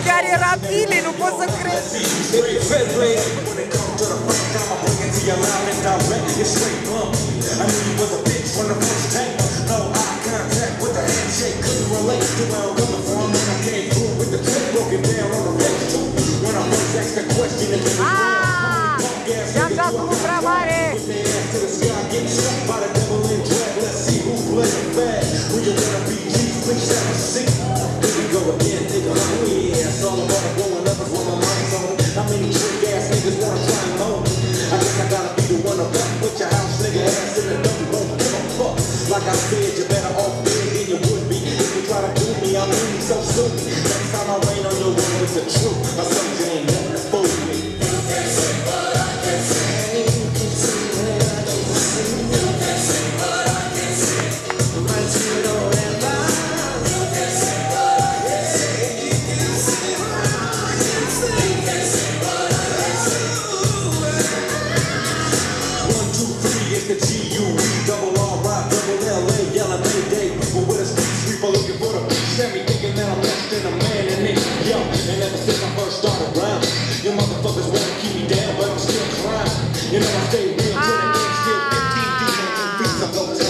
Chiar era bine, nu pot să cred. I-am dat unul prea mare. Like I said, you better off big than you would be. If you try to do me, I'm really so stupid. Next time I rain on your woman, it's the truth. I said you ain't nothing to fool me. You can say what I can say. You can see what I can see. You can say what I can say. Right to it all that line. You can say what I can say. You can say what I can say. You can say what I can say. 1, 2, 3, it's the G-U-E, double R-I, double L-A, yelling Mayday. People with a street sweeper looking for the beach. Every thinking that I'm less than a man in it. Yo, and ever since I first started rhyming, you motherfuckers wanna keep me down, but I'm still climbing. You know I stay real to the game, still 15 deep on 2 feet.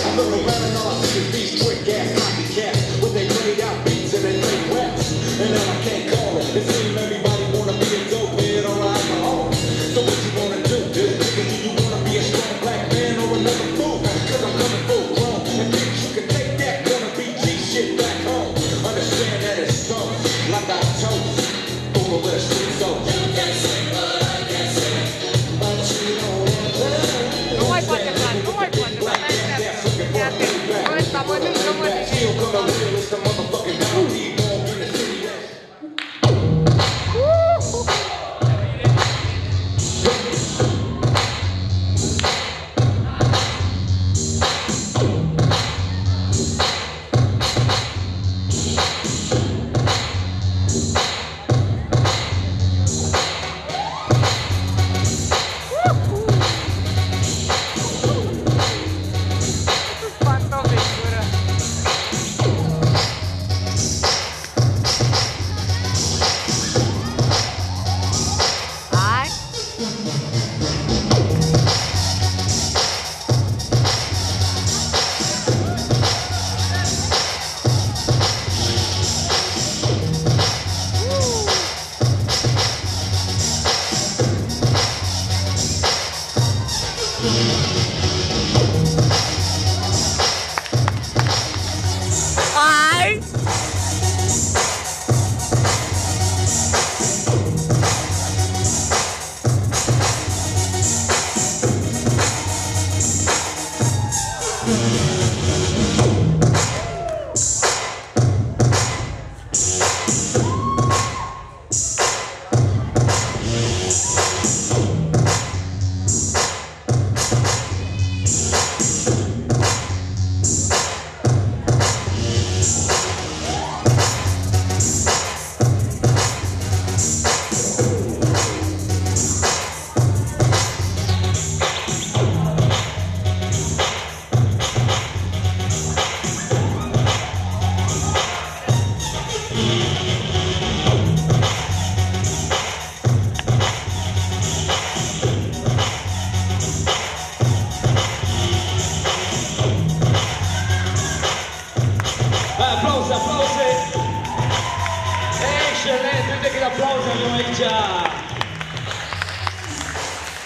I look around and all I see is these trick ass copycats with they played out beats and they play raps. And now I can't call it. It seems everybody wanna be a dope head or an alcoholic. So what you wanna do, dude? Do you wanna be a strong black man or another fool? Cause I'm coming full grown. And bitch, you can take that gonna be G shit back home. Understand that it's so, like I told you, over where the streets go. You can say what I can say, but you don't ever. Nu mai poate plan, nu mai poate plan. Ia te, ăsta mănâncă,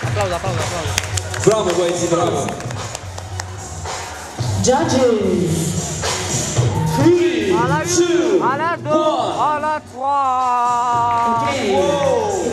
Aplauze, aplauze, aplauze. Bravo, băieții, bravo. Judges. 3, 2, 1. À la 2, à la 3. Okay. Whoa.